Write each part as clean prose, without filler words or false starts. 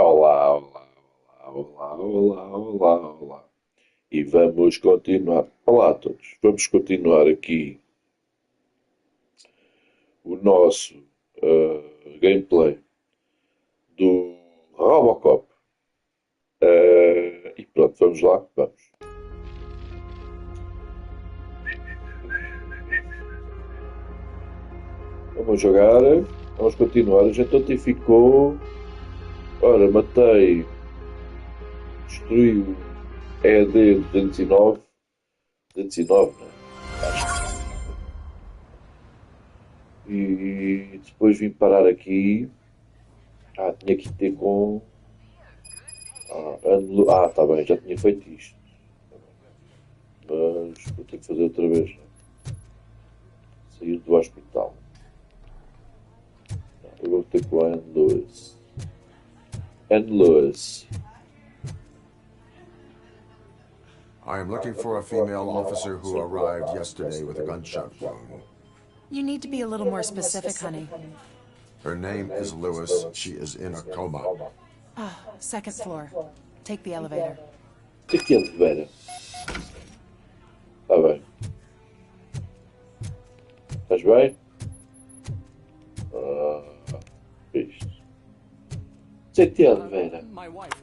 Olá, olá, olá, olá, olá, olá, olá. E vamos continuar. Olá a todos. Vamos continuar aqui o nosso gameplay do Robocop. E pronto, vamos lá. Vamos. Vamos jogar. Vamos continuar. A gente ontem ficou. Ora, matei. Destruí o ED 209. 209, né? E depois vim parar aqui. Tinha que ter com. Tá bem, já tinha feito isto. Mas vou ter que fazer outra vez. Sair do hospital. Eu vou ter com a Anne Lewis. Anne Lewis. I am looking for a female officer who arrived yesterday with a gunshot wound. You need to be a little more specific, honey. Her name is Lewis. She is in a coma. Second floor. Take the elevator. O que é de vera? Está bem. Estás bem? Isto. Sei que é de vera. My wife,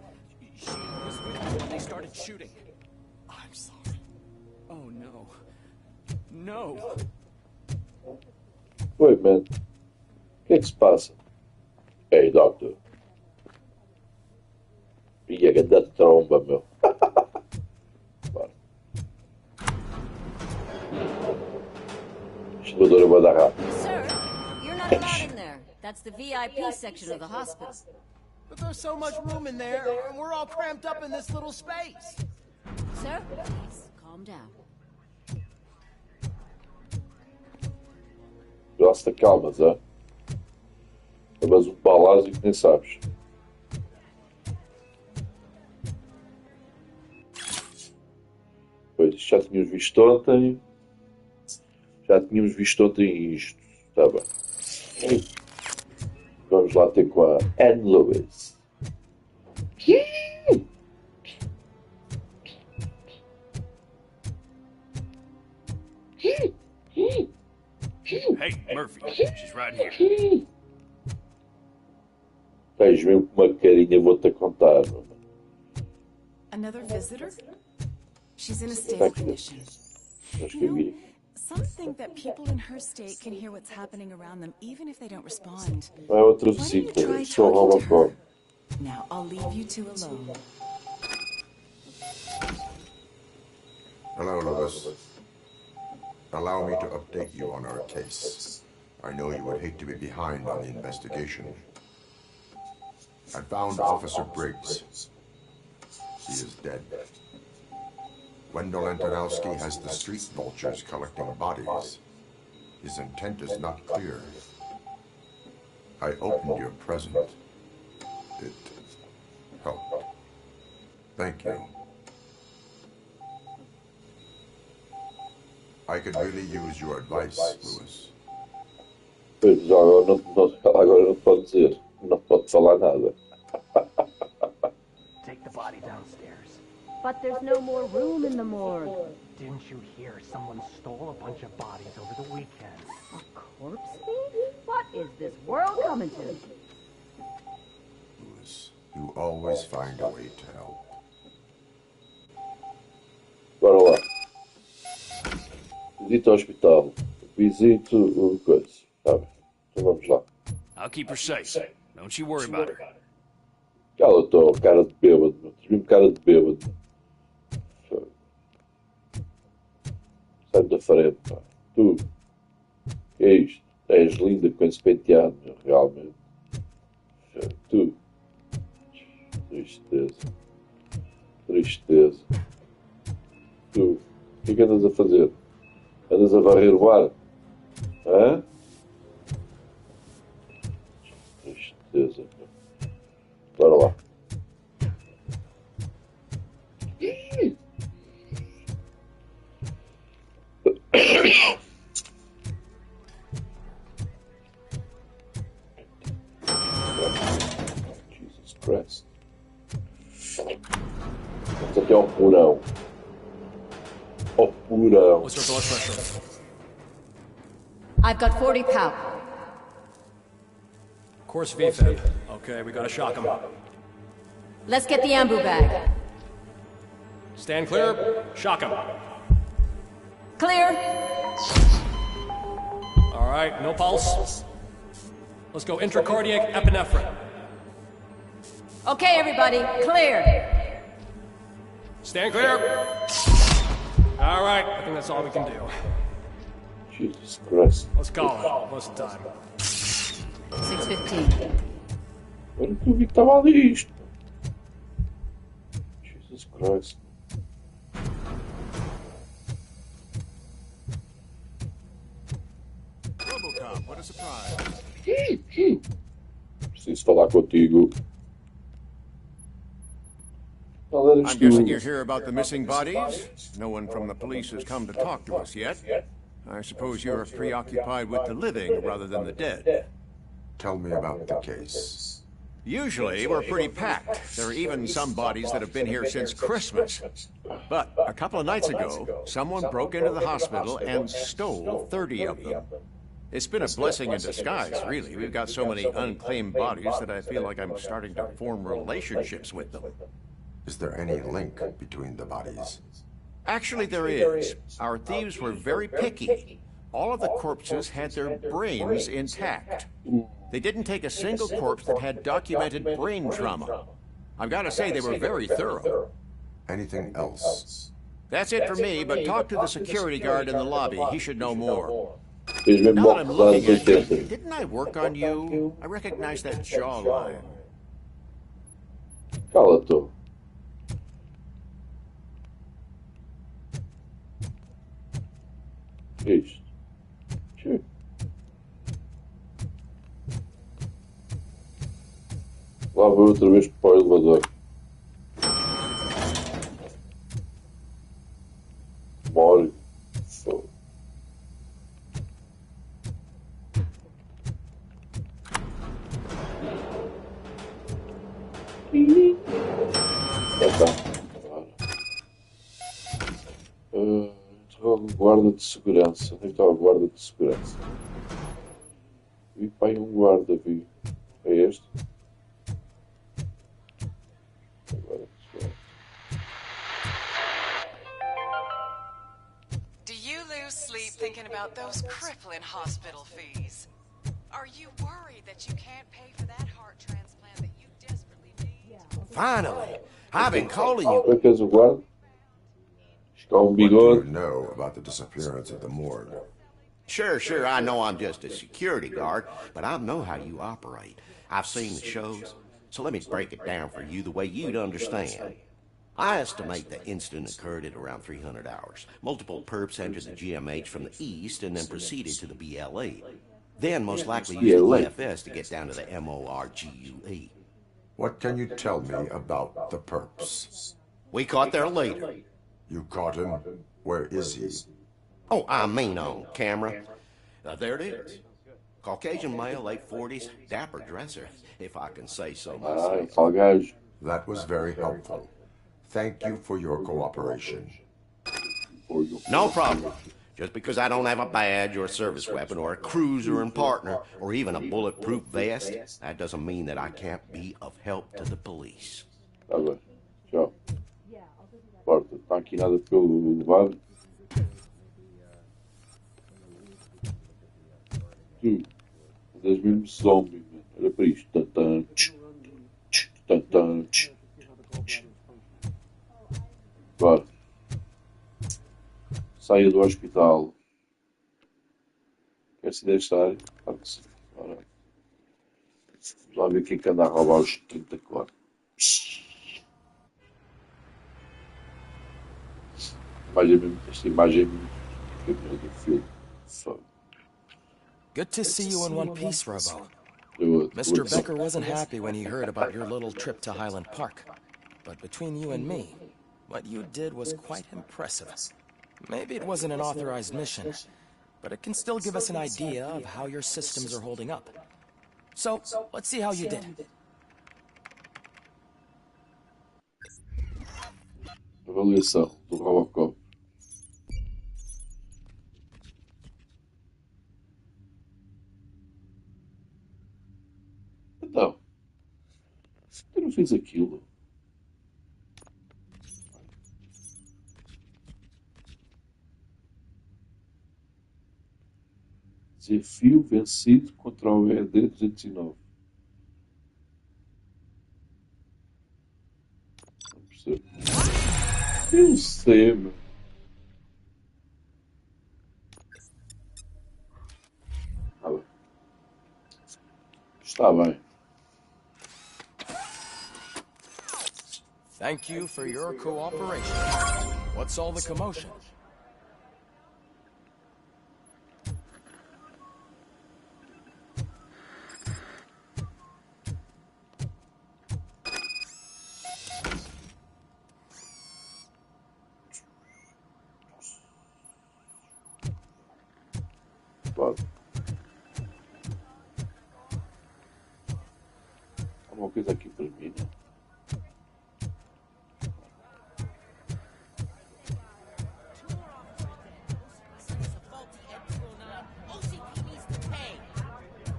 she was with me when they started shooting. I'm sorry. Oh no. No. Oi, man. O que é que se passa? Ei, doctor. E a grande tromba, meu. Bora. Isto vai dar rápido. Sir, you're not allowed in there. That's the VIP section of the hospital. But there's so much room in there, and we're all cramped up in this little space. Sir, please, calm down. Gosta calmas, é? Mas um palácio que nem sabes. Pois, já tínhamos visto ontem. Já tínhamos visto ontem isto. Está bem. Vamos lá ter com a Anne Lewis. Hey, Murphy, she's right here. Tens mesmo com uma carinha, vou-te a contar. Another visitor? She's in a stable condition. Acho que eu vi. Some think that people in her state can hear what's happening around them even if they don't respond. Não é outra Why don't you visita. try Sou talking to Robocop. her? Now, I'll leave you two alone. Hello, Lewis. Allow me to update you on our case. I know you would hate to be behind on the investigation. I found Officer Briggs. He is dead. Wendell Antonowski has the street vultures collecting bodies. His intent is not clear. I opened your present. It helped. Thank you. I could really use your advice, Lewis. Pois, agora não pode dizer. Não pode falar nada. Take the body downstairs. But there's no more room in the morgue. Didn't you hear someone stole a bunch of bodies over the weekend? A corpse thief? What is this world coming to? Lewis, you always find a way to help. Bora lá. Visita ao hospital. Visito o coisa. Tá bem. Então vamos lá. I'll keep her safe. Don't you worry about her. Cala-te, cara de bêbado. Tive-me cara de bêbado. Sai-me da frente, pá. Tu. Que é isto? És linda com esse penteado, meu, realmente. Tu. Tristeza. Tristeza. Tu. O que é que andas a fazer? Andas a varrer o ar? Hã? Tristeza. Bora lá. Jesus Christ. Vamos até ao porão. Ao porão. What's her blood pressure? I've got 40 pow. Course VFib. Okay, we gotta shock him. Let's get the ambu bag. Stand clear. Shock him. Clear. All right, no pulse. Let's go intracardiac epinephrine. Okay, everybody, clear. Stand clear. All right, I think that's all we can do. Jesus Christ. Let's call it. What's the time? 6:15. Olha que eu vi que estava ali isto. Jesus Christ. Robocop, what a surprise. Preciso falar contigo. I'm guessing you're here about the missing bodies? No one from the police has come to talk to us yet. I suppose you're preoccupied with the living rather than the dead. Tell me about the case. Usually, we're pretty packed. There are even some bodies that have been here since Christmas. But a couple of nights ago, someone broke into the hospital and stole 30 of them. It's been a blessing in disguise, really. We've got so many unclaimed bodies that I feel like I'm starting to form relationships with them. Is there any link between the bodies? Actually, there is. Our thieves were very picky. All of the corpses had their brains intact. They didn't take a single corpse that had documented brain trauma. I've got to say, they were very thorough. Anything else? That's it for me, but talk to the security guard in the lobby. He should know more. Fez mesmo Now that I'm mal looking at you, 80. didn't I work on you? I recognize that jawline. Cala-te. Isto. Tchê. Lá vou outra vez para o elevador. Mole. Fogo. Já está. Guarda de segurança. Onde está o guarda de segurança? Vi para aí um guarda, vi. É este? Guarda de segurança. Do you lose sleep thinking about those crippling hospital fees? Are you worried that you can't pay for that heart transplant that you desperately need? Finally! I've been calling you. Como é que és o guarda? Está um What do you bigode. know about the disappearance at the morgue? Sure, I know I'm just a security guard, but I know how you operate. I've seen the shows, so let me break it down for you the way you'd understand. I estimate the incident occurred at around 300 hours. Multiple perps entered the GMH from the east and then proceeded to the BLE. Then most likely used the EFS to get down to the MORGUE. What can you tell me about the perps? We caught their leader. You caught him? Where is he? Oh, I mean on camera. There it is. Caucasian male, late 40s, dapper dresser, if I can say so myself. Tal gajo. That was very helpful. Thank you for your cooperation. No problem. Just because I don't have a badge or a service weapon or a cruiser and partner or even a bulletproof vest, that doesn't mean that I can't be of help to the police. Está bem. Tchau. Porta. Está aqui nada pelo levado. Tu. És mesmo zombie, mano. Olha para isto. Tantan. Tantan. Bora. Saia do hospital. Quer se deixar? Claro que sim. Ora. Vamos lá ver quem que anda a roubar os 34. Esta imagem é muito do filme. Só. Good to see you in one piece, Robo. Do Mr. it. Becker wasn't happy when he heard about your little trip to Highland Park. But between you and me, what you did was quite impressive. Maybe it wasn't an authorized mission, but it can still give us an idea of how your systems are holding up. So, let's see how you did. Avaliação do Robocop. Então, eu não fiz aquilo. Desafio vencido contra o ED 209. Não percebo. Eu sei, meu. Ah, bem. Está bem. Thank you for your cooperation. What's all the commotion? Claro. Há uma coisa aqui para mim, né?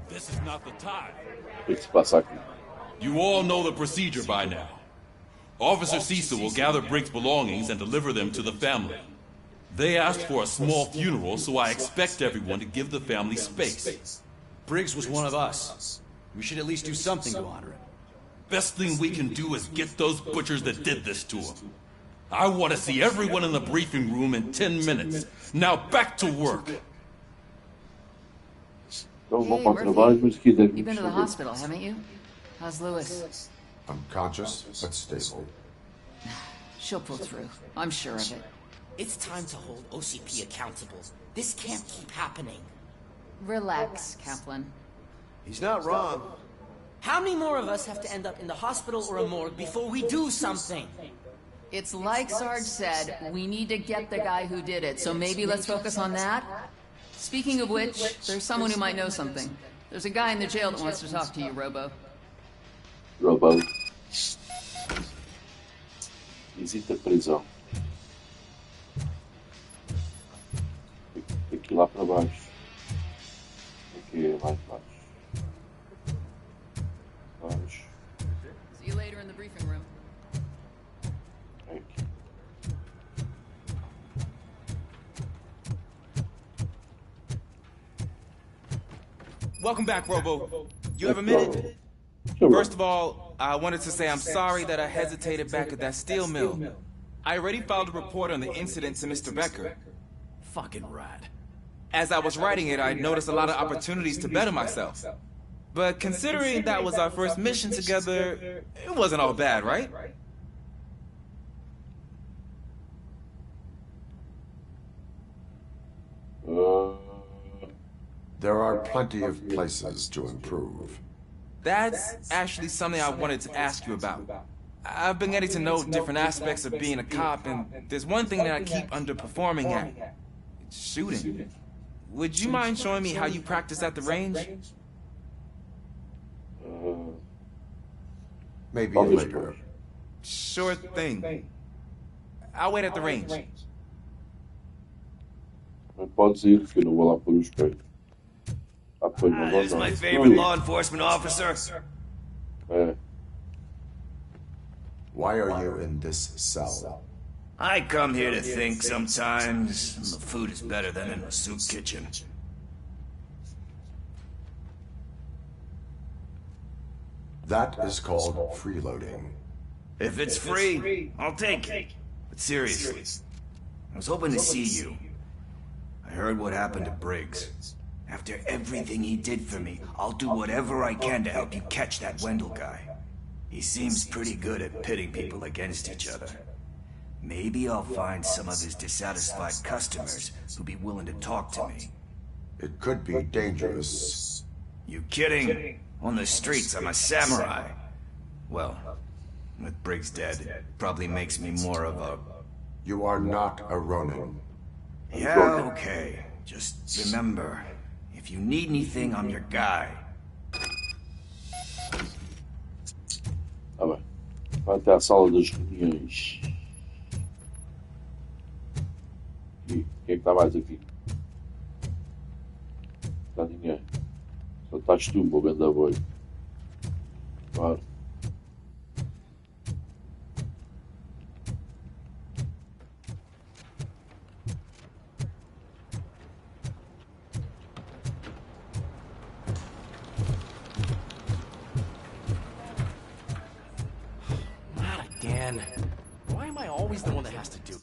This is not the time. O que é que se passa aqui? You all know the procedure by now. Officer Cecil will gather Briggs' belongings and deliver them to the family. They asked for a small funeral, so I expect everyone to give the family space. Briggs was one of us. We should at least do something to honor him. Best thing we can do is get those butchers that did this to him. I want to see everyone in the briefing room in 10 minutes. Now back to work. Então vão Hey, para o trabalho, mas aqui deve You've been to the hospital, haven't you? How's Lewis? Unconscious, but stable. She'll pull through. I'm sure of it. It's time to hold OCP accountable. This can't keep happening. Relax, Kaplan. He's not wrong. How many more of us have to end up in the hospital or a morgue before we do something? It's like Sarge said, we need to get the guy who did it, so maybe let's focus on that? Speaking of which, there's someone who might know something. There's a guy in the jail that wants to talk to you, Robo. Robo. Visita a prisão. Tem que ir lá para baixo. Aqui é mais baixo. Baixo. See you later in the briefing room. Aqui. Welcome back, Robo. You have a minute? First of all, I wanted to say I'm sorry that I hesitated back at that steel mill. I already filed a report on the incident to Mr. Becker. Fucking rat. As I was writing it, I noticed a lot of opportunities to better myself. But considering that was our first mission together, it wasn't all bad, right? There are plenty of places to improve. That's actually something I wanted to ask you about. I've been getting to know different aspects of being a cop, and there's one thing that I keep underperforming at. It's shooting. Would you mind showing me how you practice at the range? Maybe later. Sure thing. I'll wait at the range. Pode ir, que eu não vou lá pôr o espelho. This is my favorite law enforcement officer. Why are you in this cell? I come here to think sometimes. The food is better than in a soup kitchen. That is called freeloading. If it's free, I'll take it. But seriously, I was hoping to see you. I heard what happened to Briggs. After everything he did for me, I'll do whatever I can to help you catch that Wendell guy. He seems pretty good at pitting people against each other. Maybe I'll find some of his dissatisfied customers who'll be willing to talk to me. It could be dangerous. You kidding? On the streets, I'm a samurai. Well, with Briggs dead, it probably makes me more of a... You are not a Ronin. Yeah, okay. Just remember, if you need anything, I'm your guy. Tá bem. Vai até à sala das reuniões. está mais aqui? Não está ninguém. Só estás tu, meu grande boi. Claro. Not again. Why am I always the one that has to do?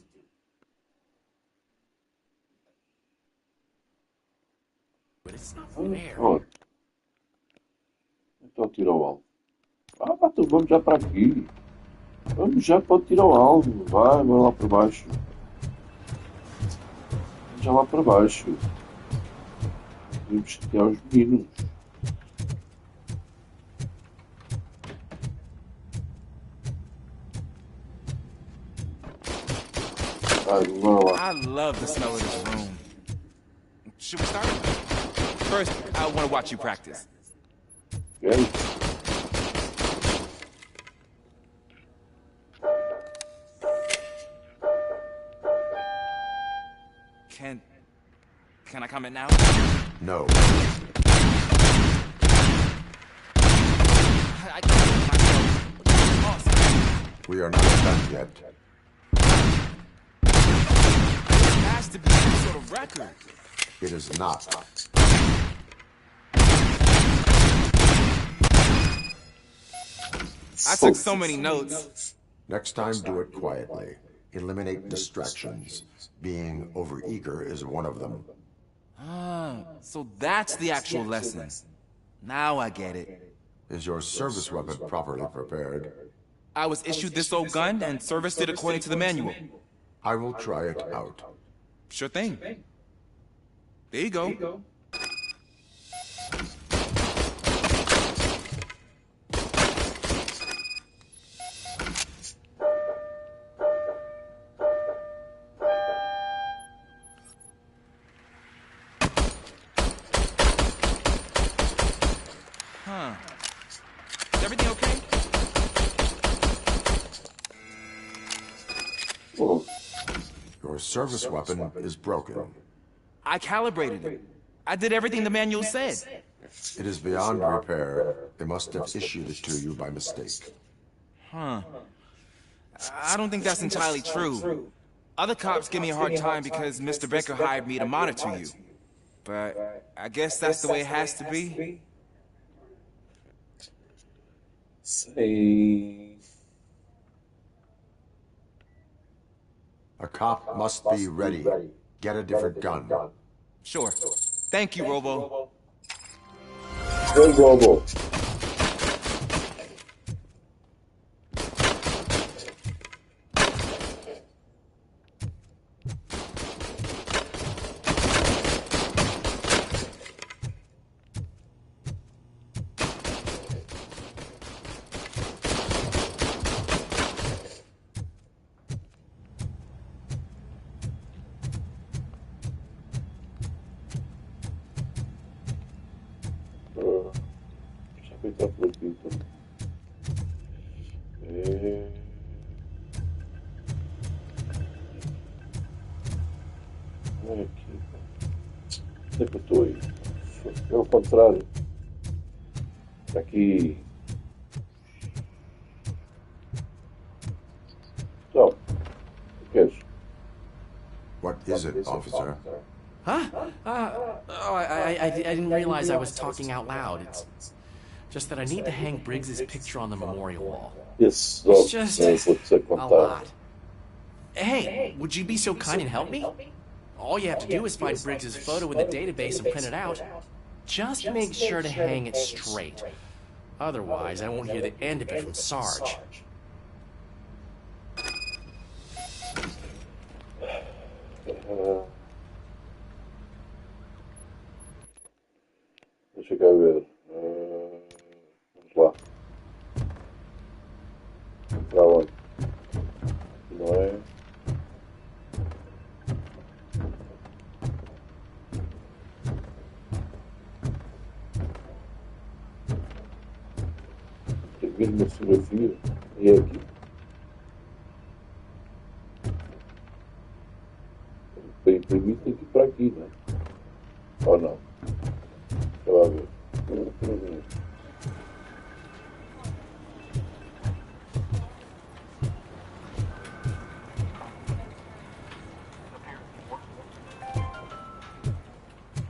But it's not fair. Olha. Então tira o alvo. Ah, então vamos já para aqui. Vamos já para tirar o alvo. Vai lá para baixo. Já lá para baixo. Temos que tirar os meninos. I love the smell of this room. Should we start? First, I want to watch you practice. Okay. Can I comment now? No. We are not done yet. It has to be some sort of record. It is not. I took so many notes. Next time, do it quietly. Eliminate distractions. Being overeager is one of them. Ah, so that's the actual lesson. Now I get it. Is your service weapon properly prepared? I was issued this old gun and serviced it according to the manual. I will try it out. Sure thing. There you go. Huh. Is everything okay? Your service weapon is broken. I calibrated it. I did everything the manual said. It is beyond repair. They must have issued it to you by mistake. Huh. I don't think that's entirely true. Other cops give me a hard time because Mr. Baker hired me to monitor you. But I guess that's the way it has to be. Say. A cop must be ready. Get a different gun. Sure. Thank you, Robo. Good, Robo. Deixa eu pensar por aqui então. Olha aqui. Onde é que eu estou aí? É o contrário. Está aqui. Então, o que queres? What is it, officer? Huh? I didn't realize I was talking out loud. It's just that I need to hang Briggs's picture on the memorial wall. Yes, It's just a lot. Hey, would you be so kind and help me? All you have to do is find Briggs's photo in the database and print it out. Just make sure to hang it straight. Otherwise, I won't hear the end of it from Sarge. Deixa eu ver. Vamos lá. Para onde? Não é? Tem que ver uma fotografia. E é aqui. imprimir tem que ir para aqui, não é? Ou não? Deixa lá ver.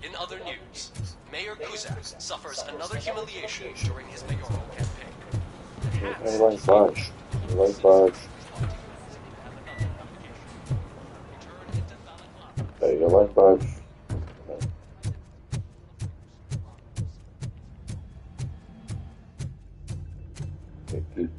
In other news, Mayor Kuzak suffers another humiliation during his mayoral campaign. É lá embaixo. É lá embaixo. É lá embaixo. Aqui.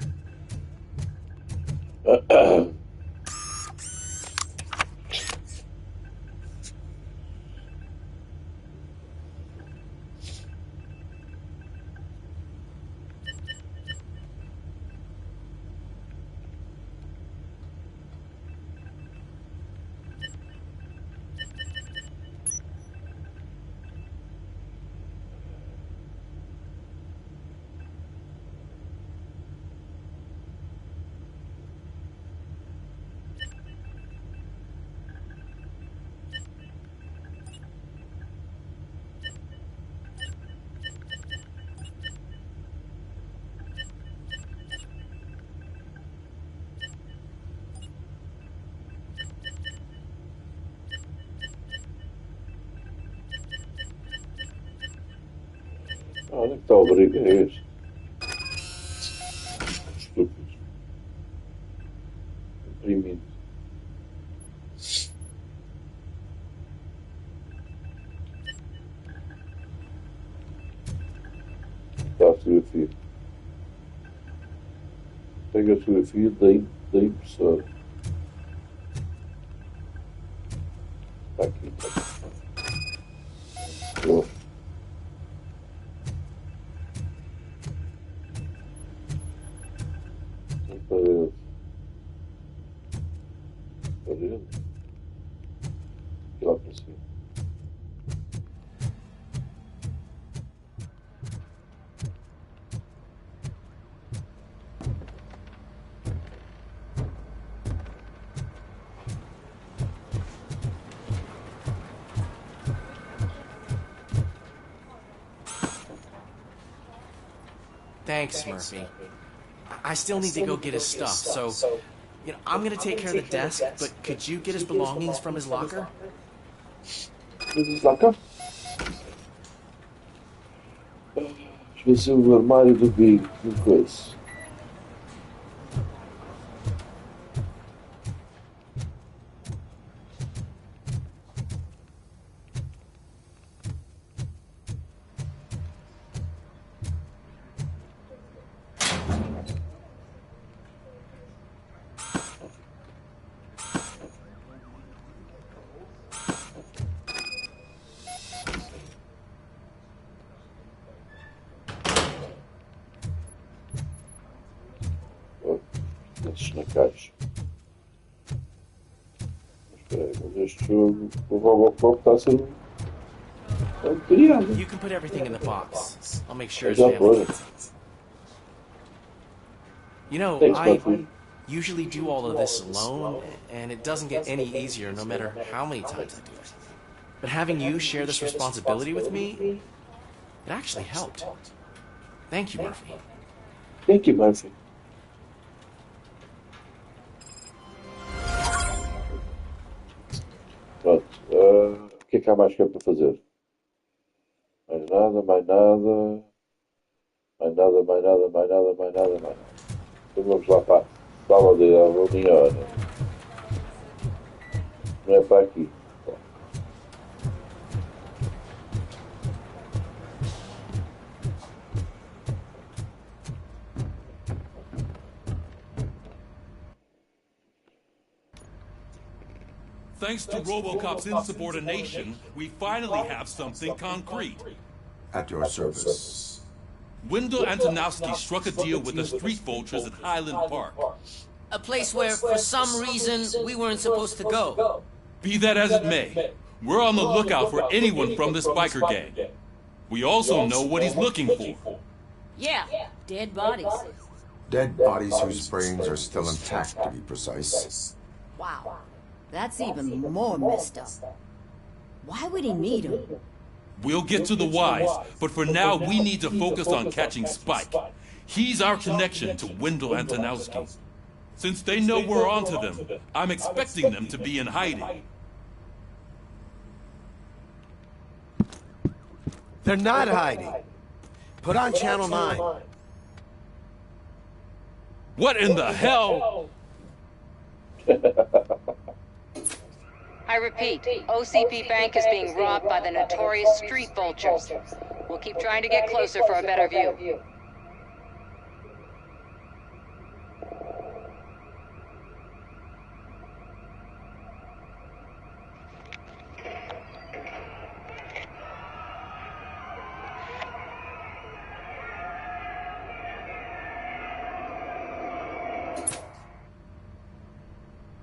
Onde é que está o briga este? Estúpido. Imprimido. Está a fotografia. Pega a fotografia da impressora. Está aqui. Boa. Parede. E lá para cima. Thanks, Murphy. I still need to go get his stuff, so, I'm gonna take care of the desk, but could you get his belongings from his locker? His locker? Deixa eu ver se o armário do Big, do coisa. Na caixa. Espera aí, mas este jogo, o Robocop está a ser criado. You can put everything in the box. I'll make sure his family gets it. I usually do all of this alone, and it doesn't get any easier no matter how many times I do it. But having you share this responsibility with me, it actually helped. Thank you, Murphy. Thank you, Murphy. Pronto. O que é que há mais que é para fazer? Mais nada, mais nada. Mais nada, mais nada, mais nada, mais nada, mais nada. Então vamos lá para a sala de reunião. Não é para aqui. Thanks to Robocop's insubordination, we finally have something concrete. At your service. Wendell Antonowski struck a deal with the street vultures at Highland Park. A place where, for some reason, we weren't supposed to go. Be that as it may, we're on the lookout for anyone from this biker gang. We also know what he's looking for. Yeah, dead bodies. Dead bodies whose brains are still intact, to be precise. Wow, that's even more messed up. Why would he need him? We'll get to the whys, but for now we need to focus on catching Spike. He's our connection to Wendell Antonowski. Since they know we're onto them, I'm expecting them to be in hiding. They're not hiding. Put on Channel 9. What in the hell? I repeat, OCP Bank is being robbed by the notorious street vultures. We'll keep trying to get closer for a better view.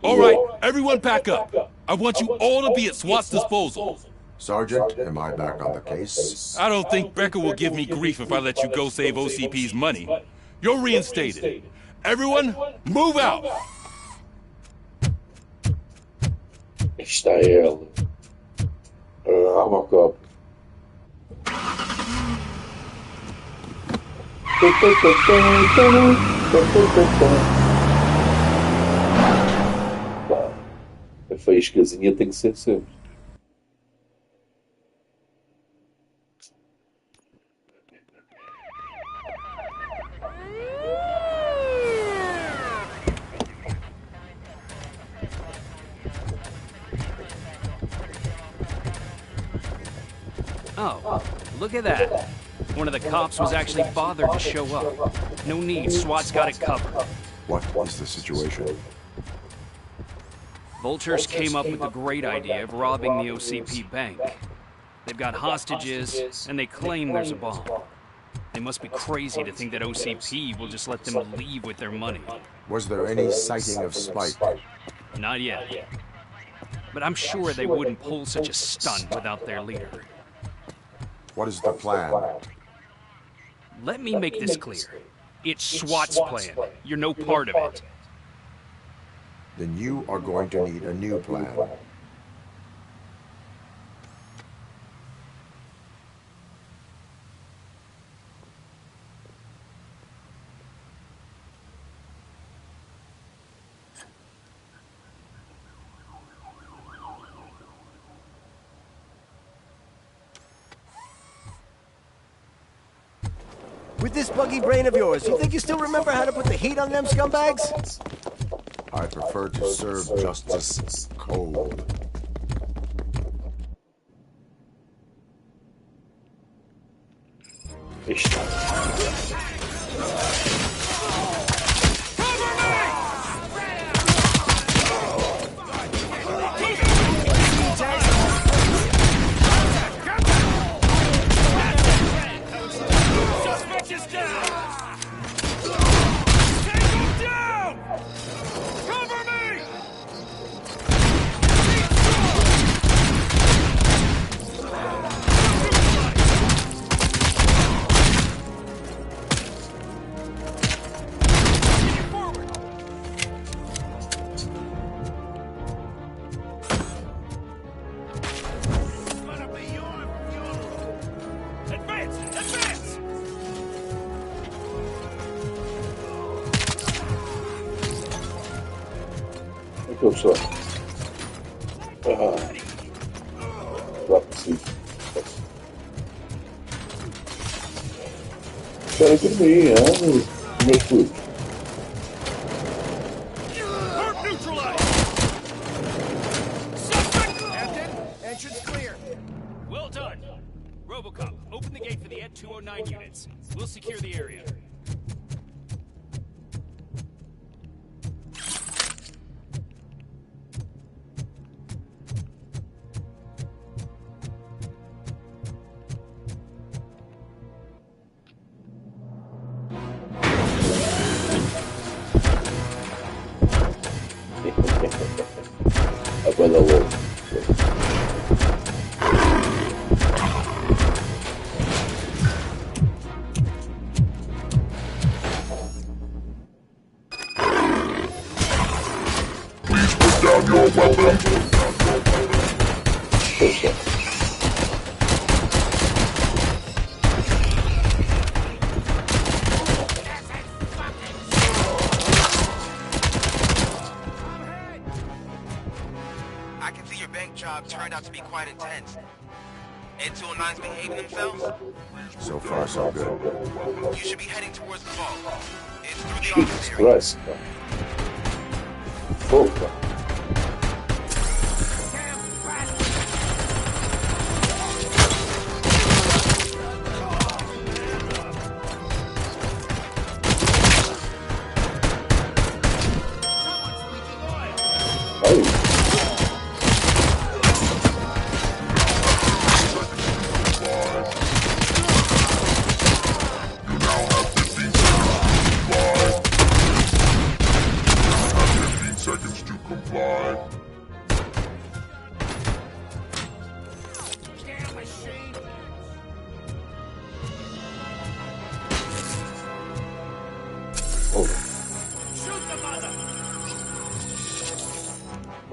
All right, everyone pack up. I want you all to be at SWAT's disposal. Sergeant, am I back on the case? I don't think Becker will give me grief if I let you go save OCP's money. You're reinstated. Everyone, move out! Está ele. Robocop. A faíscazinha tem que ser sempre. Oh, look at that. One of the cops was actually bothered to show up. No need, SWAT's got it covered. What is the situation? Vultures came up with the great idea of robbing the OCP bank. They've got hostages, and they claim there's a bomb. They must be crazy to think that OCP will just let them leave with their money. Was there any sighting of Spike? Not yet. But I'm sure they wouldn't pull such a stunt without their leader. What is the plan? Let me make this clear. It's SWAT's plan. You're no part of it. Then you are going to need a new plan. With this buggy brain of yours, you think you still remember how to put the heat on them scumbags? I prefer to serve justice cold. What's up? Drop the seat. Gotta get me, huh? Make food. Herb neutralized! Suspect! Captain, entrance clear. Well done. Robocop, open the gate for the Ed 209 units. We'll secure the area. Up by the wall. Please put down your weapon. Push it. turned out to be quite intense. And 209's behaving themselves? So far, so good. You should be heading towards the vault. It's through the Jesus office area. Christ. Puta. Seconds to comply.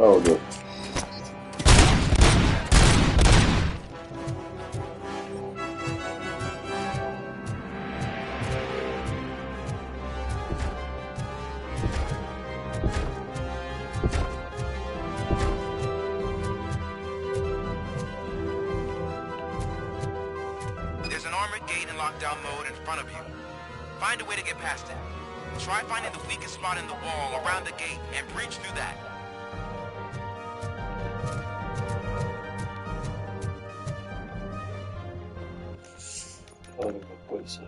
Oh, no. There's an armored gate in lockdown mode in front of you. Find a way to get past it. Try finding the weakest spot in the wall around the gate and breach through that. Olha uma coisa.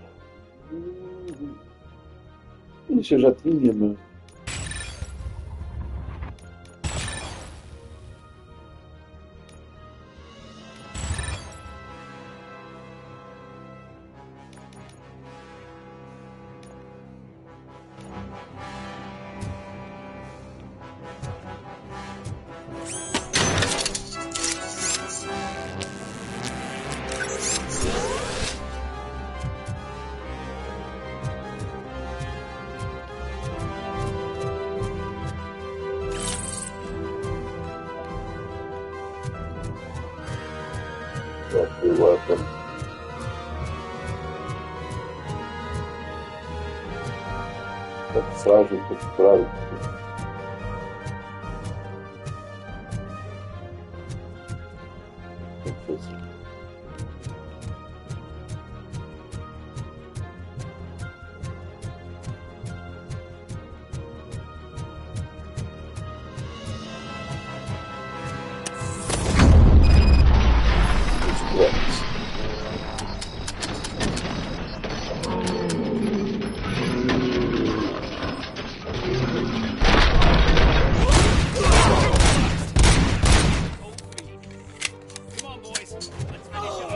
Isso eu já tinha, mano. You're welcome. Tá frágil, tá frágil. Tem que fazer.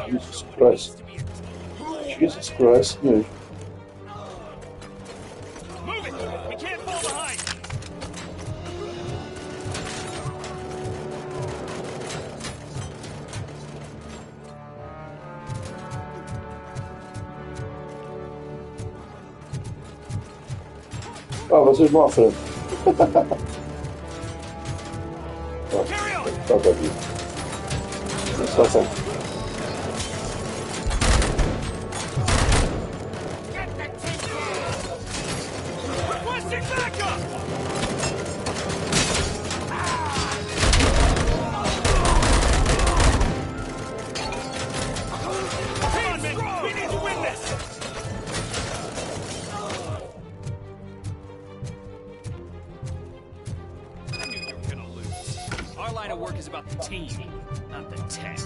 Jesus Christ. Jesus Christ, man. Move it! We can't fall behind! Ah, vocês vão à frente. Está aqui. Está aqui. Our line of work is about the team, not the tech.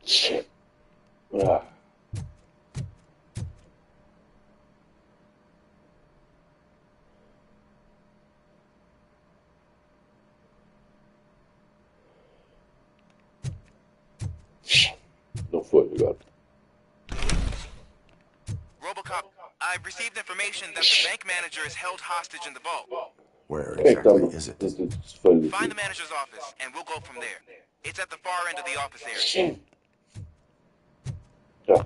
Shit. Ah. Não foi agora. Robocop, I've received information that the bank manager is held hostage in the vault. Where exactly is it? Find the manager's office, and we'll go from there. It's at the far end of the office area. Já.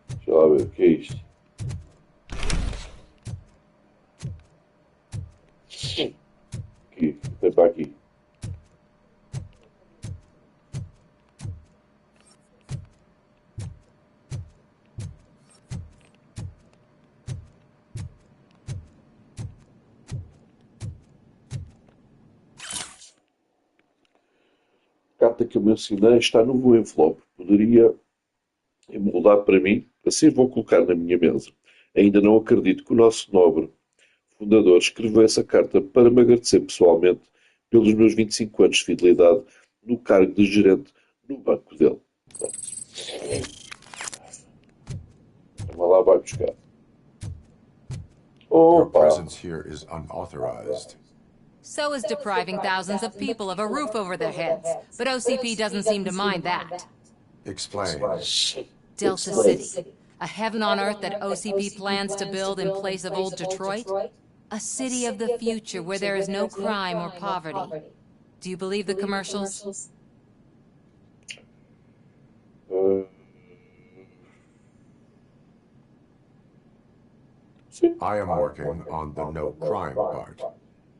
Deixa lá ver o que é isto. Aqui, vem para aqui. carta que eu mencionei está no meu envelope. Poderia emoldar para mim? Assim vou colocar na minha mesa. Ainda não acredito que o nosso nobre fundador escreveu essa carta para me agradecer pessoalmente pelos meus 25 anos de fidelidade no cargo de gerente no banco dele. Vamos lá, vai buscar. Your Opa! presence here is unauthorized. So is depriving thousands of people of a roof over their heads. But OCP doesn't seem to mind that. Explain. Delta City. A heaven on earth that OCP plans to build in place of old Detroit? A city of the future where there is no crime or poverty. Do you believe the commercials? I am working on the no crime part.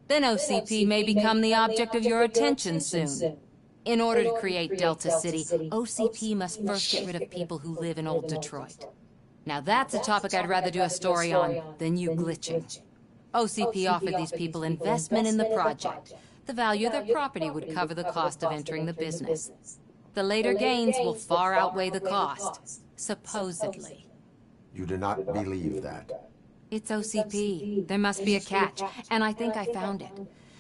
Then OCP may become the object of your attention soon. In order to create Delta City, OCP must first get rid of people who live in old Detroit. Now that's a topic I'd rather do a story on than you glitching. OCP offered these people investment in the project. The value of their property would cover the cost of entering the business. The later gains will far outweigh the cost, supposedly. You do not believe that. It's OCP. There must be a catch, and I think I found it.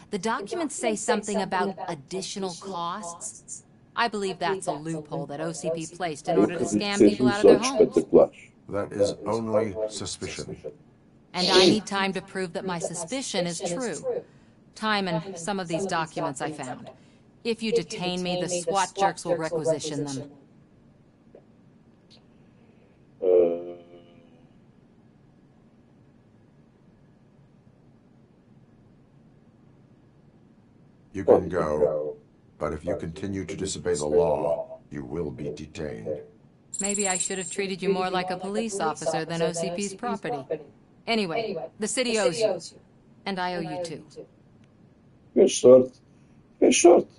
The documents say something about additional costs. I believe that's a loophole that OCP placed in order to scam people out of their homes. That is only suspicion. And I need time to prove that my suspicion is true. Time and some of these documents I found. If you detain me, the SWAT jerks will requisition them. You can go, but if you continue to disobey the law, you will be detained. Maybe I should have treated you more like a police officer than OCP's property. Anyway, the city owes you. And I owe you too. Fiquei sorte. Fiquei sorte.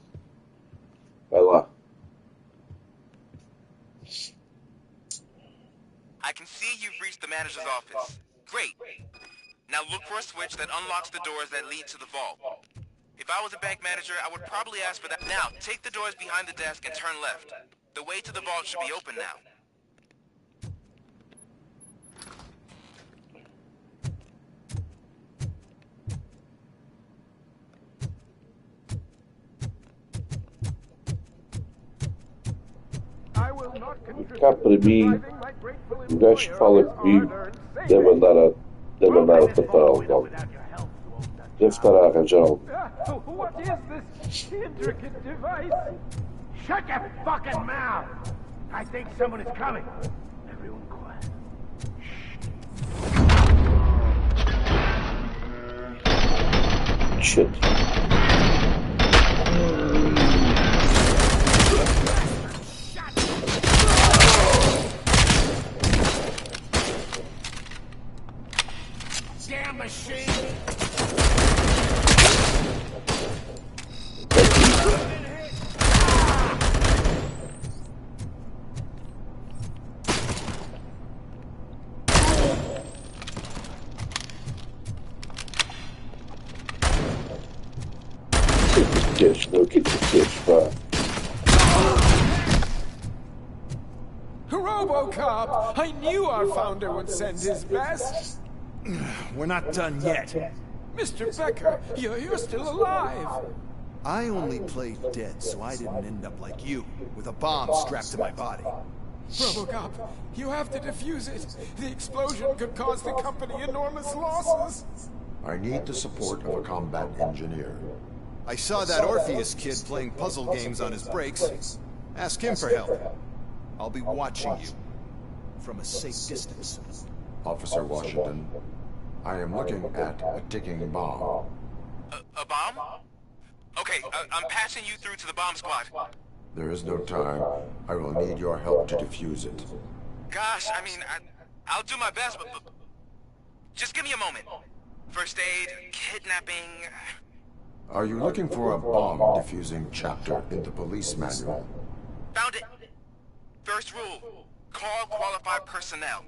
Vai lá. I can see you've reached the manager's office. Great. Now look for a switch that unlocks the doors that lead to the vault. If I was a bank manager, I would probably ask for that. Now, take the doors behind the desk and turn left. The way to the vault should be open now. Cá para mim, o gajo que fala comigo deve andar a tratar algo. Deve estar a arranjar algo. What is this intricate device? Shut your fucking mouth! I think someone is coming. Everyone quiet. Shit. Damn machine! Robocop! I knew our founder would send his best! We're not done yet. Mr. Becker, you're still alive! I only played dead so I didn't end up like you, with a bomb strapped to my body. Robocop, you have to defuse it. The explosion could cause the company enormous losses. I need the support of a combat engineer. I saw that Orpheus kid playing puzzle games on his breaks. Ask him for help. I'll be watching you from a safe distance. Officer Washington, I am looking at a ticking bomb. A bomb? Okay, I'm passing you through to the bomb squad. There is no time. I will need your help to defuse it. Gosh, I mean, I'll do my best, but just give me a moment. First aid, kidnapping... Are you looking for a bomb-defusing chapter in the police manual? Found it. First rule, call qualified personnel.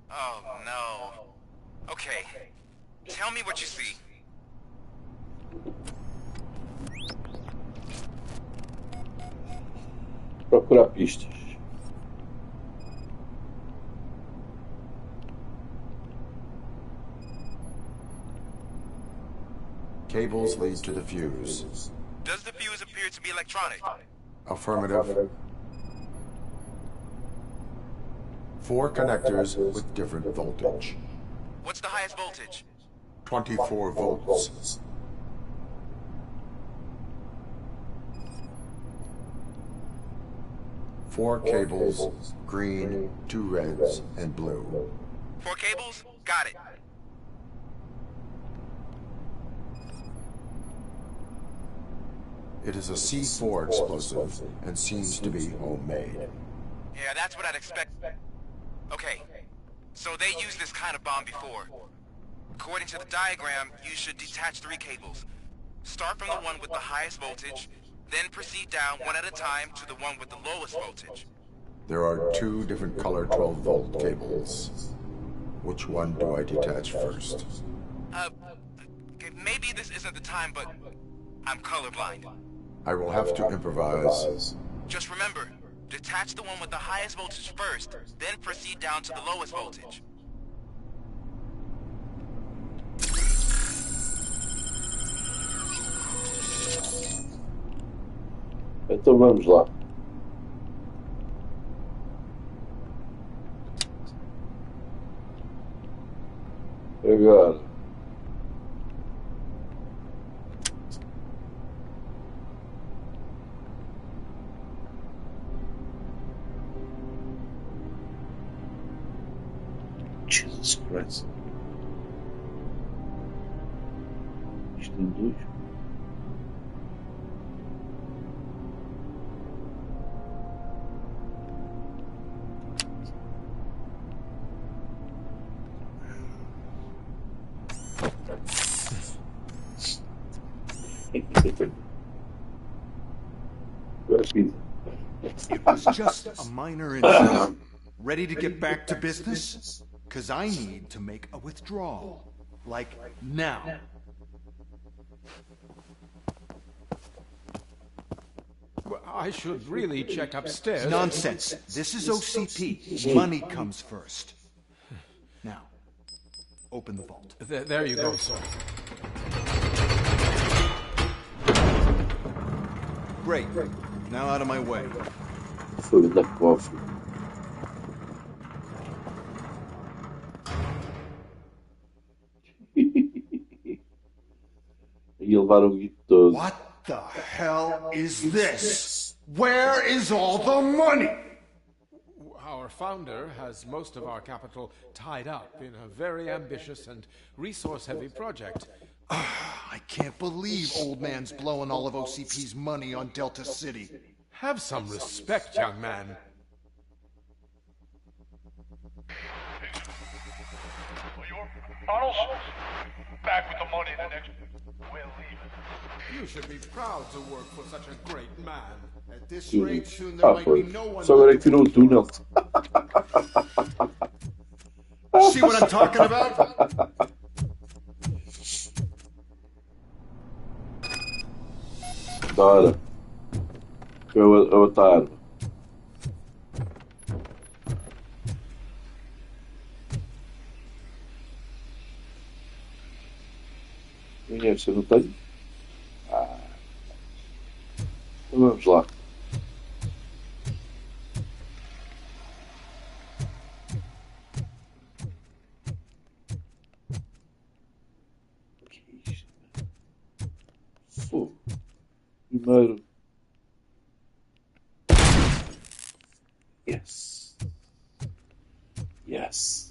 Oh, no. Okay, tell me what you see. Procurar pistas. Cables lead to the fuse. Does the fuse appear to be electronic? Affirmative. 4 connectors with different voltage. What's the highest voltage? 24 volts. Four cables, green, 2 reds, and blue. 4 cables? Got it. It is a C4 explosive and seems to be homemade. Yeah, that's what I'd expect. Okay, so they used this kind of bomb before. According to the diagram, you should detach 3 cables. Start from the one with the highest voltage, then proceed down one at a time to the one with the lowest voltage. There are 2 different color 12-volt cables. Which one do I detach first? Okay, maybe this isn't the time, but I'm colorblind. I will have to improvise. Just remember, detach the one with the highest voltage first, then proceed down to the lowest voltage. Então vamos lá. Agora. Jesus Christ. Isto tem 2. It was just a minor incident. Ready to get back to business? 'Cause I need to make a withdrawal. Like, now. Well, I should really check upstairs. Nonsense. This is OCP. Money comes first. Now, open the vault. There you go, sir. Great. Now out of my way. Foi da cofre. E levaram o guito todo. What the hell is this? Where is all the money? Our founder has most of our capital tied up in a very ambitious and resource-heavy project. I can't believe old man's blowing all of OCP's money on Delta City. Have some respect, young man. Arnold, back with the money the next. We're leaving. You should be proud to work for such a great man. At this rate, soon there might be no one. Só agora é que tirou o túnel. See what I'm talking about? Bora. A outra arma. Dinheiro, você não tem? Ah. Então vamos lá. O que é isto? Fogo. Primeiro. Yes. Yes.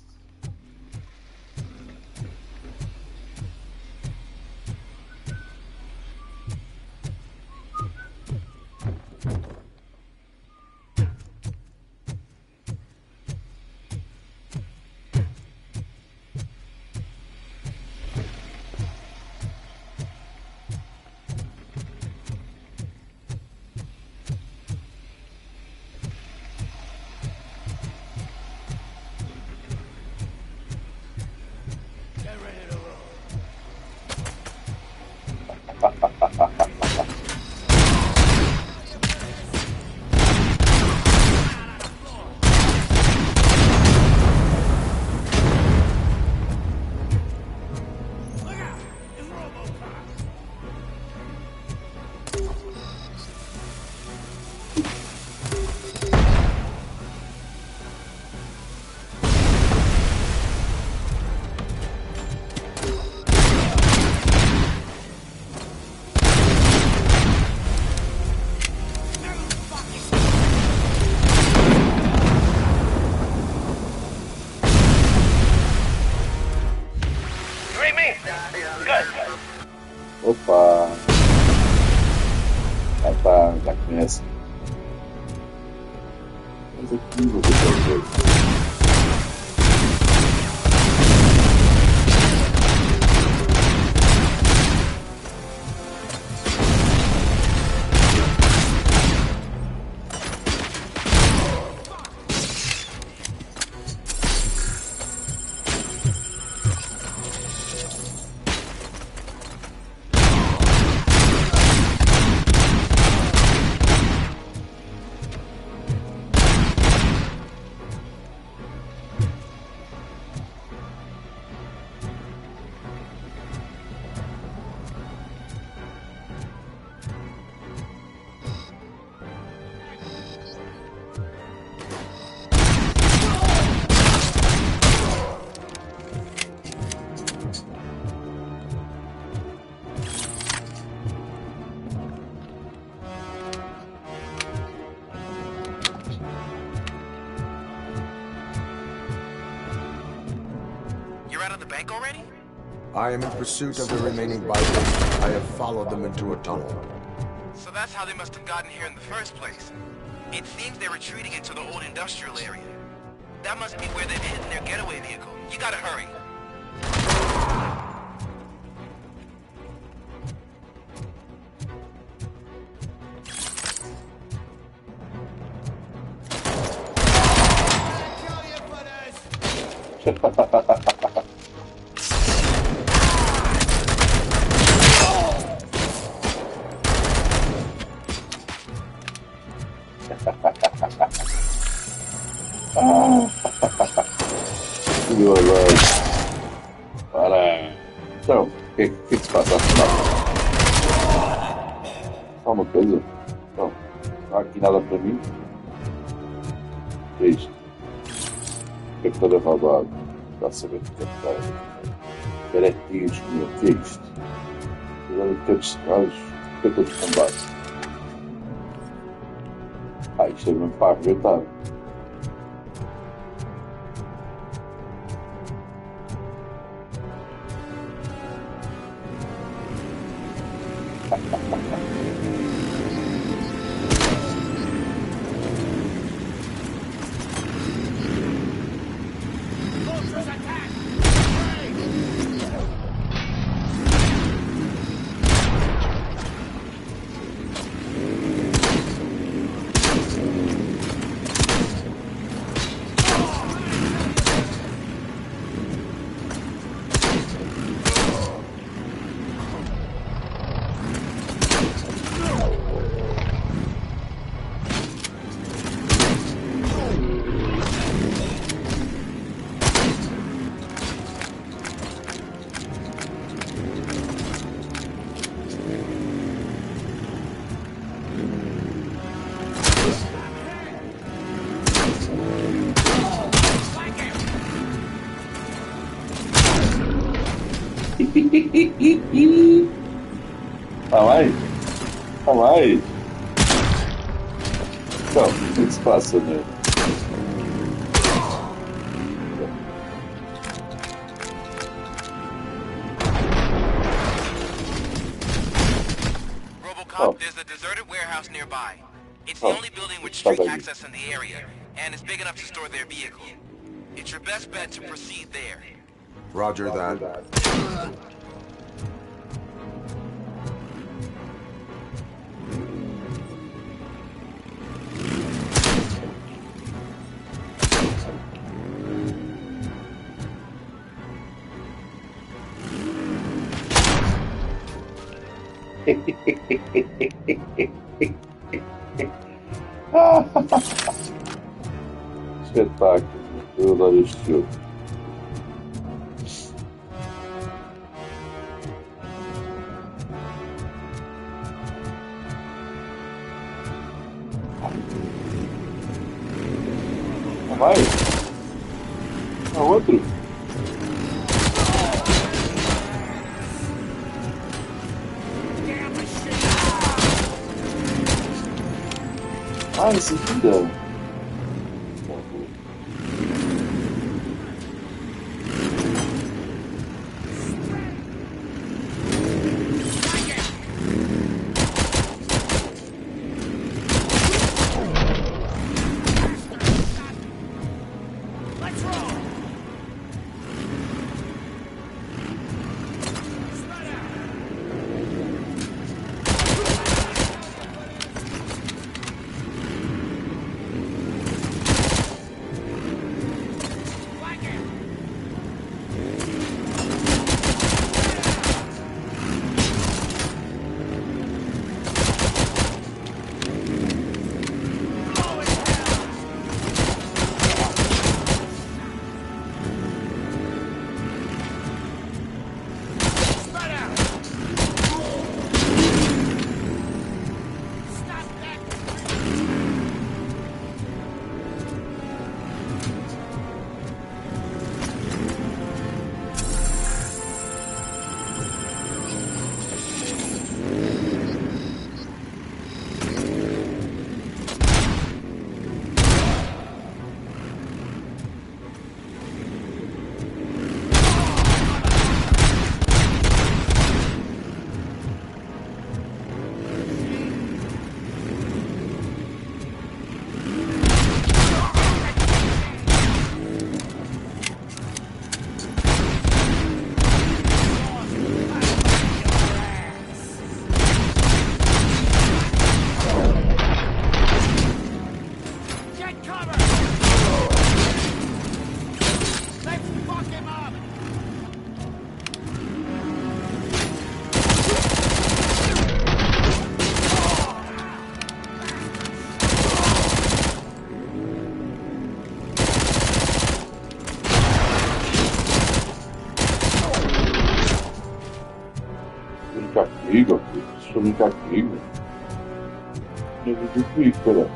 Opa! Ah tá, já conhece. Mas aqui vou ver. I am in pursuit of the remaining Bibles. I have followed them into a tunnel. So that's how they must have gotten here in the first place. It seems they're retreating into the old industrial area. That must be where they've hidden their getaway vehicle. You gotta hurry. Para. Então, o que se passa? Só uma coisa. Não, não há aqui nada para mim. O que é isto? O que é que está roubado? Está a saber o que é que está. Garantias comigo. O que é isto? Agora todos secados. O que é todos combates? Isto é mesmo para arrebentar. Alright. Alright. Então, o que se passa, né? Robocop, there's a deserted warehouse nearby. It's the only building with street access in the area, and it's big enough to store their vehicle. It's your best bet to proceed there. Roger that. Espetáculo. Eu adoro este jogo. Vai. A outro. Ah, esse aqui dá. comigo, filho. Vocês estão a brincar comigo? Não brinco comigo, caralho.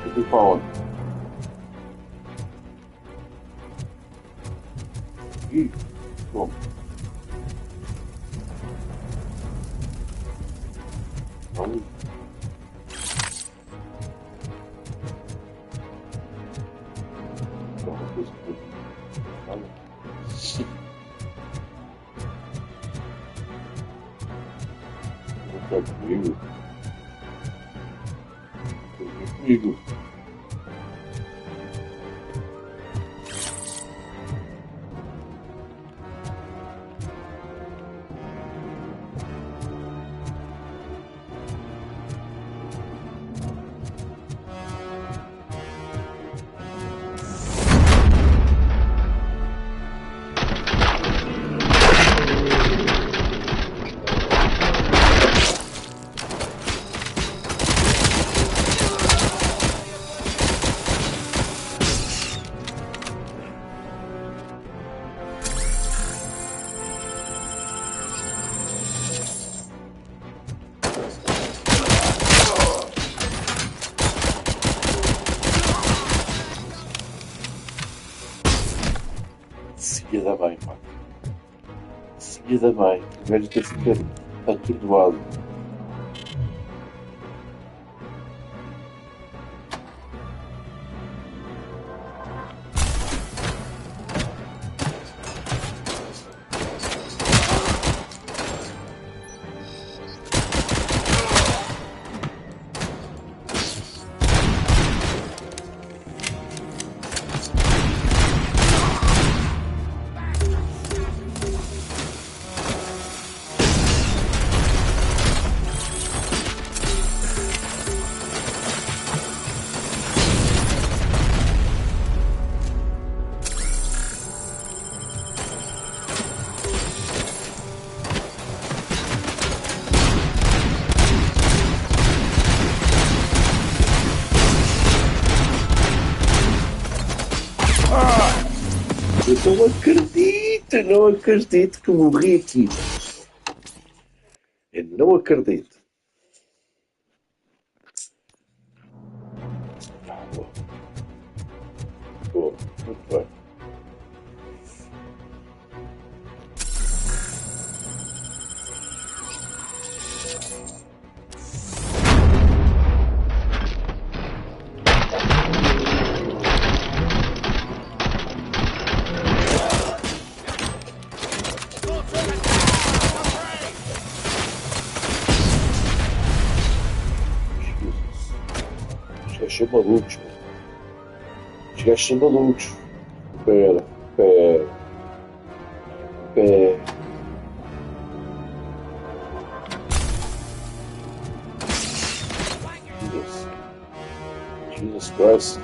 Eu fui para onde? Ih, como? Vamos. Uma coisa que eu falo. Não quer comigo? Não comigo. Seguida bem, pá. Seguida bem. O gajo tem que ficar atordoado. Eu não acredito que morri aqui. Eu não acredito. Boa. Boa. Muito bem. Os gajos são malucos, mano. Os gajos são malucos. Espera. Jesus Christ.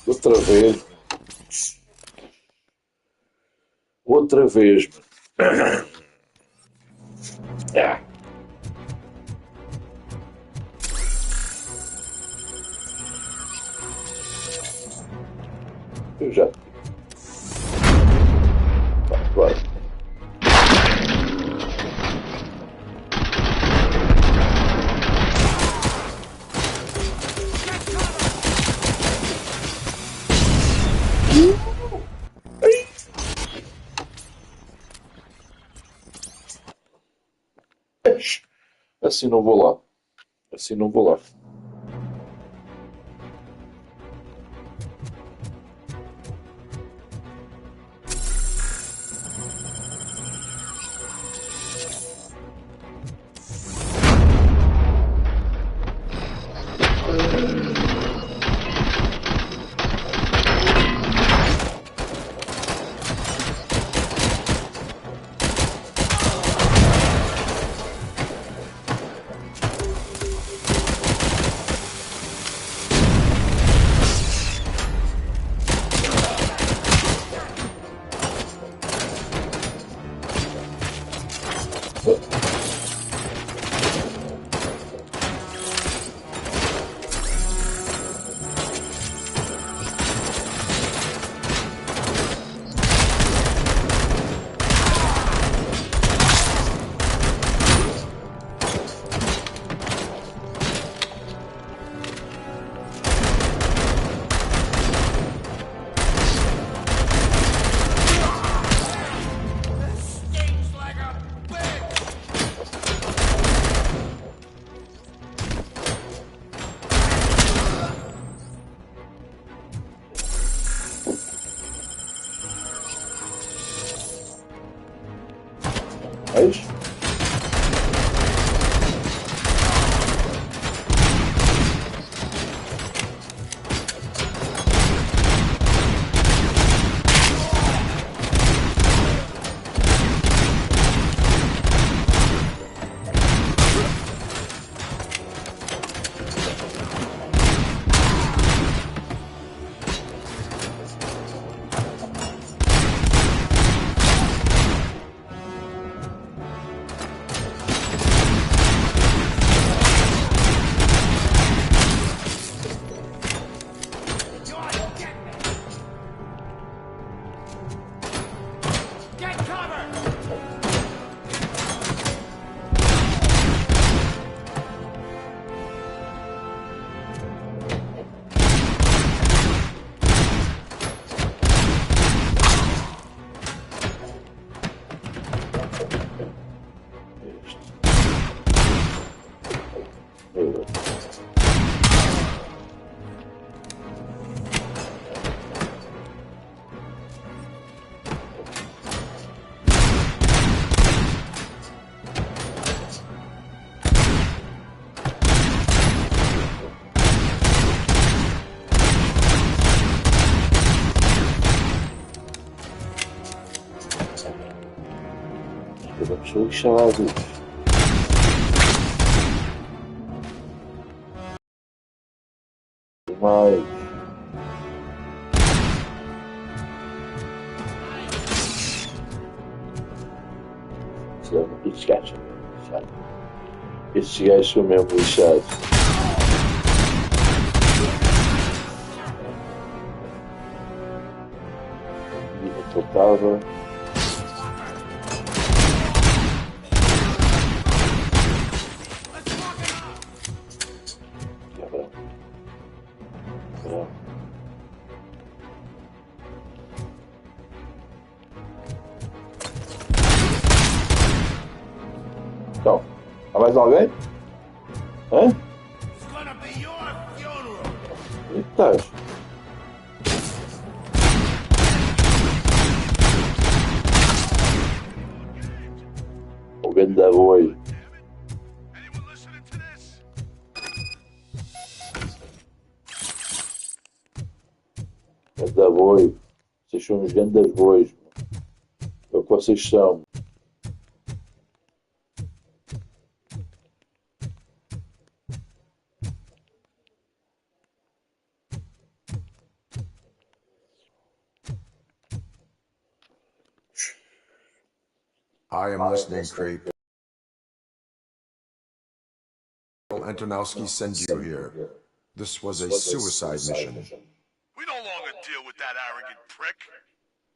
Outra vez. Outra vez. Ah. Eu já. Vai. Assim não vou lá. Assim não vou lá. É. Çok şahane. Demais. Hiç gerçekten. Esses gajos são mesmo lixados. Faltava. Então, há mais alguém? Hã? Eita. O ganda boi. Ganda boi. Vocês são uns gandas bois. É o que vocês são. I am listening, Creep. Antonowski sent you here. This was a suicide mission. We no longer deal with with that arrogant prick.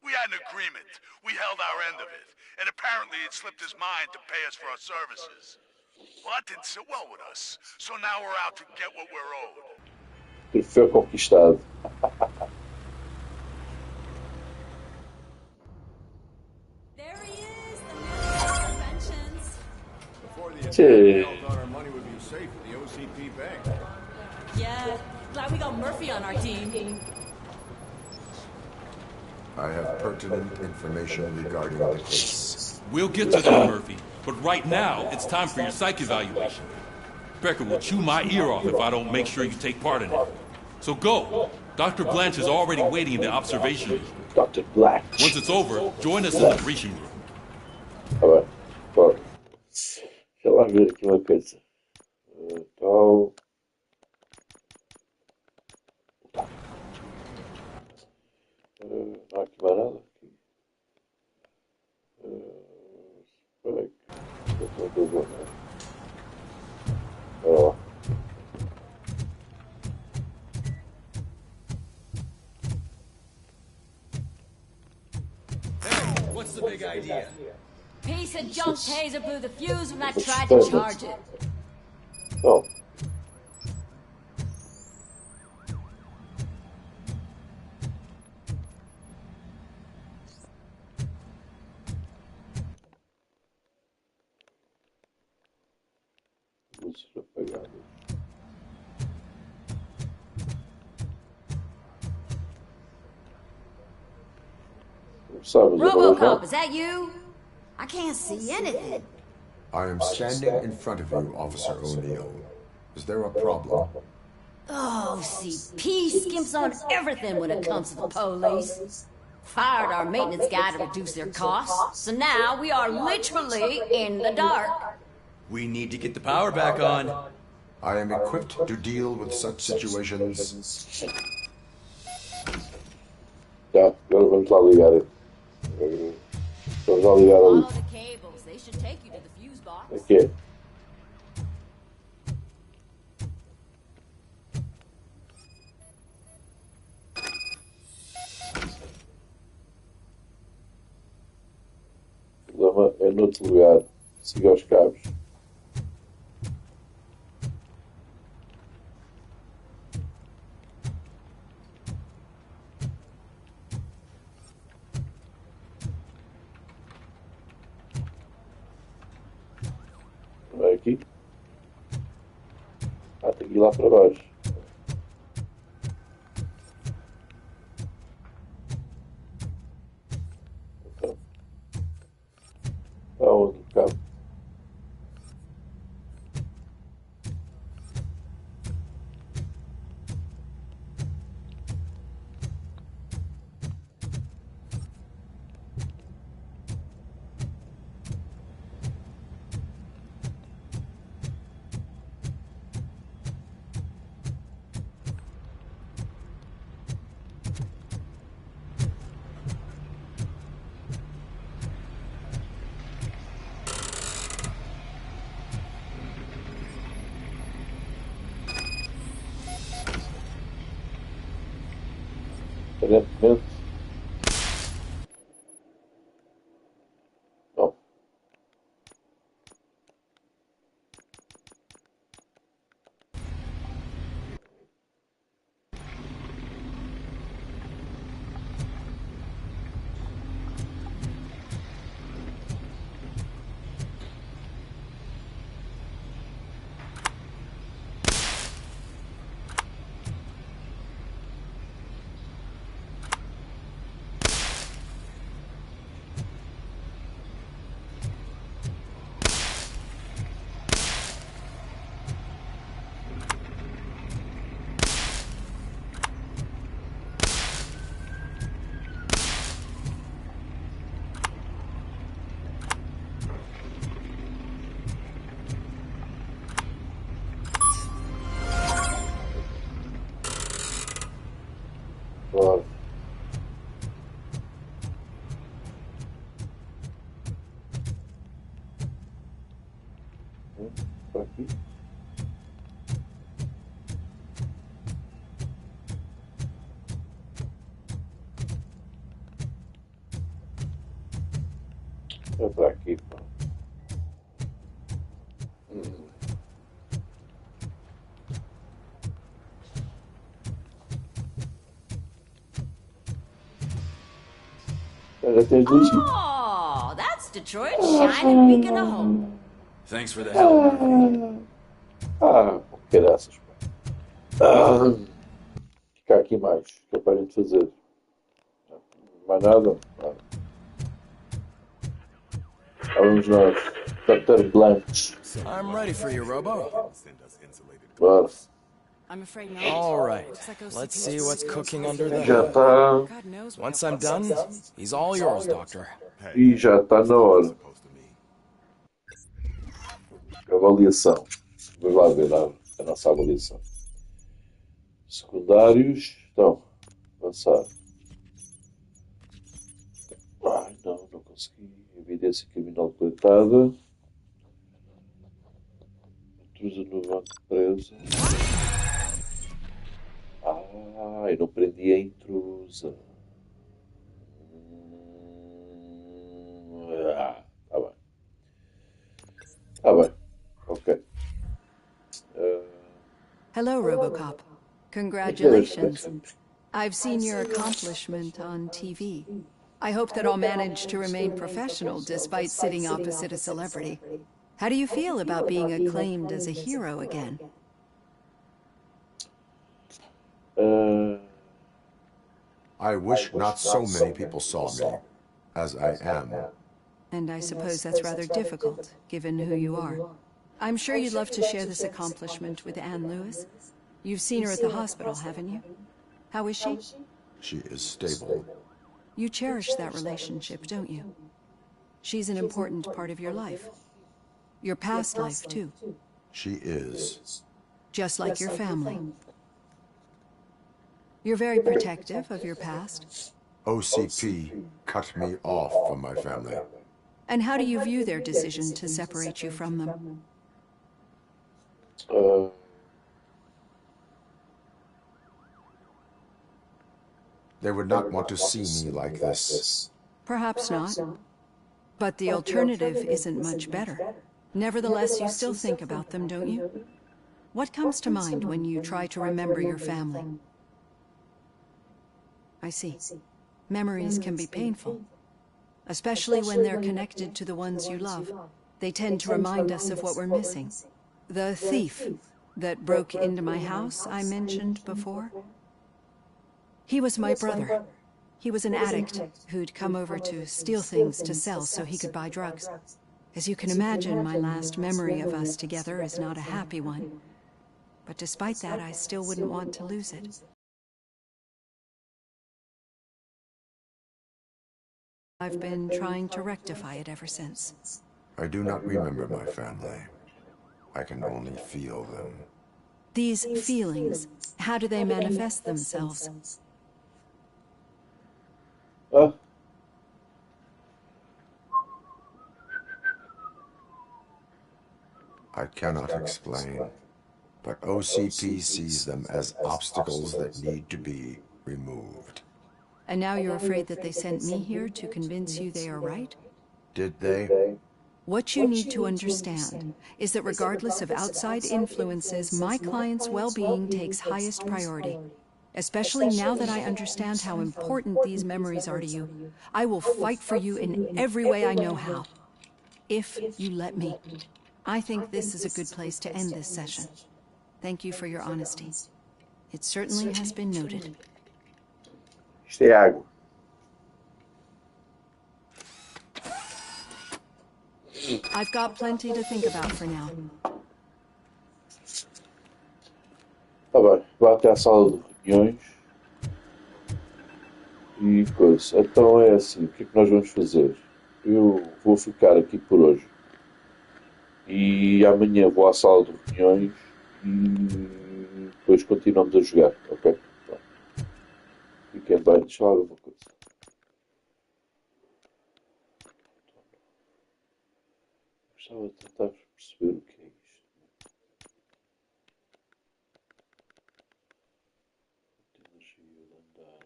We had an agreement. We held our end of it. And apparently it slipped his mind to pay us for our services. Well, that didn't sit well with us. So now we're out to get what we're owed. Troféu conquistado. There he is, the man of inventions. Before the Che. attack, we all thought our money would be safe at the OCP bank. Yeah, glad we got Murphy on our team. I have pertinent information regarding the case. We'll get to that, Murphy. But right now, it's time for your psych evaluation. Becker will chew my ear off if I don't make sure you take part in it. So go. Dr. Blanche is already waiting in the observation room. Dr. Blanche. Once it's over, join us in the briefing room. Tá bem. Bora. Deixa lá ver aqui uma coisa. Tal. Não há aqui mais nada. Espera aí. Bora lá. What's the big idea? Piece of junk taser blew the fuse when I tried to charge it. Oh. Luzes apagadas. Robocop, is that you? I can't see anything. I am standing in front of you, Officer O'Neill. Is there a problem? Oh, CP skimps on everything when it comes to the police. Fired our maintenance guy to reduce their costs, so now we are literally in the dark. We need to get the power back on. I am equipped to deal with such situations. Tá, agora vamos lá ligar. Vamos lá ligar ali. Follow the cables. They should take you to the fuse box. Aqui. O problema é noutro lugar. Siga os cabos. Não é aqui? Ah, tem que ir lá para baixo. Então. Aonde o cabo? Aparentemente. Não. É para aqui, pá. Já tens luz? Oh, that's Detroit's shining beacon of hope. Thanks for the help, Murphy. Caraças, pá. Fica aqui mais, que é para a gente fazer. Mais nada? Vamos nós. Dr. Blancos. I'm ready for you, Robo. Bora. I'm afraid not. All right, let's see what's cooking under the Já hood. está. Once I'm done, he's all yours, Doctor. E já está na hora. Avaliação. Vamos lá ver a nossa avaliação. Secundários. Então, avançar. Ai, não consegui. Evidência criminal coletada. Intrusa no banco preso. Eu não prendi a intrusa. Tá bem. Tá bem. Ok. Hello, Robocop. Congratulations. I've seen your accomplishment on TV. I hope that I'll manage to remain professional despite sitting opposite a celebrity. How do you feel about being acclaimed as a hero again? I wish not so many people saw me as I am. And I suppose that's rather difficult, given who you are. I'm sure you'd love to share this accomplishment with Anne Lewis. You've seen her at the hospital, haven't you? How is she? She is stable. You cherish that relationship, don't you? She's an important part of your life. Your past life, too. She is. Just like your family. You're very protective of your past. OCP cut me off from my family. And how do you view their decision to separate you from them? They would not want to see me like this. Perhaps not. But the alternative isn't much better. Nevertheless, you still think about them, don't you? What comes to mind when you try to remember your family? I see. Memories can be painful, especially when they're connected to the ones you love. They tend to remind us of what we're missing. The thief that broke into my house I mentioned before? He was my brother. He was an addict who'd come over to steal things to sell so he could buy drugs. As you can imagine, my last memory of us together is not a happy one. But despite that, I still wouldn't want to lose it. I've been trying to rectify it ever since. I do not remember my family. I can only feel them. These feelings, how do they manifest themselves? I cannot explain, but OCP sees them as obstacles that need to be removed. And now you're afraid that they sent me here to convince you they are right? Did they? What you need to understand is that regardless of outside influences, my client's well-being takes highest priority. Especially now that I understand how important these memories are to you. I will fight for you in every way I know how. If you let me. I think this is a good place to end this session. Thank you for your honesty. It certainly has been noted. Isto é água. I've got plenty to think about for now. Tá bem, vá até à sala de reuniões. E coisa. Então é assim, o que é que nós vamos fazer? Eu vou ficar aqui por hoje. E amanhã vou à sala de reuniões e depois continuamos a jogar, ok? Então, fiquem bem, deixa lá ver uma coisa. Gostava de tentar perceber o que é isto. Energia de andar.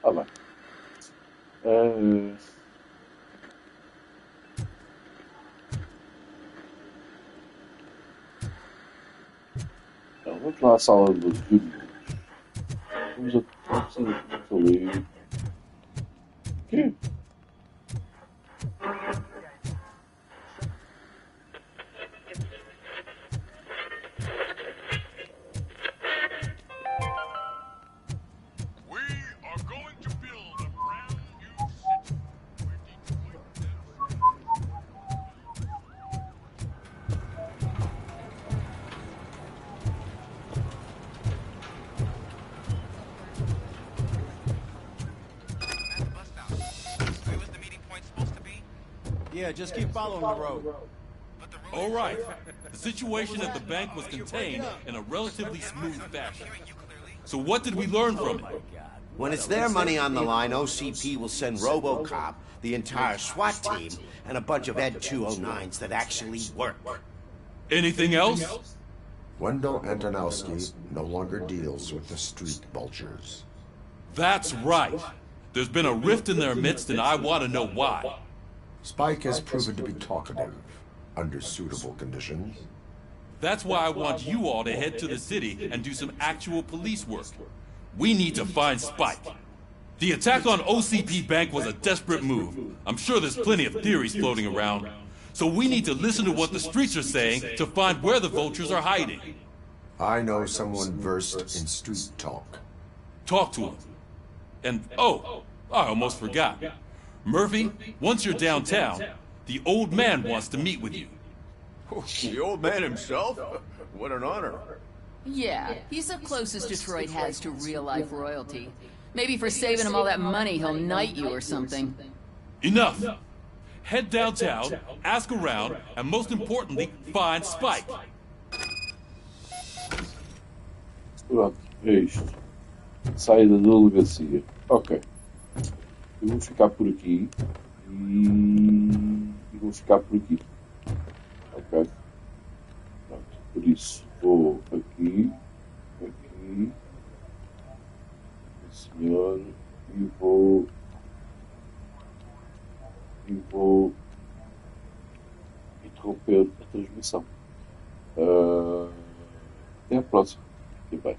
Tá bem. Então, vamos lá à sala de reuniões. Vamos ali. O quê? Yeah, just keep following the road. All right. The situation at the bank was contained in a relatively smooth fashion. So what did we learn from it? When it's their money on the line, OCP will send Robocop, the entire SWAT team, and a bunch of Ed 209s that actually work. Anything else? Wendell Antonowski no longer deals with the street vultures. That's right. There's been a rift in their midst, and I want to know why. Spike has proven to be talkative, under suitable conditions. That's why I want you all to head to the city and do some actual police work. We need to find Spike. The attack on OCP Bank was a desperate move. I'm sure there's plenty of theories floating around. So we need to listen to what the streets are saying to find where the vultures are hiding. I know someone versed in street talk. Talk to him. And, oh, I almost forgot. Murphy, once you're downtown, the old man wants to meet with you. The old man himself? What an honor. Yeah, he's the closest Detroit has to real-life royalty. Maybe for saving him all that money, he'll knight you or something. Enough! Head downtown, ask around, and most importantly, find Spike. Pronto, é isto. Saída da delegacia. Ok. Eu vou ficar por aqui e vou ficar por aqui. Ok? Pronto. Por isso, vou aqui, senhor, e vou interromper a transmissão. Até a próxima. E bem.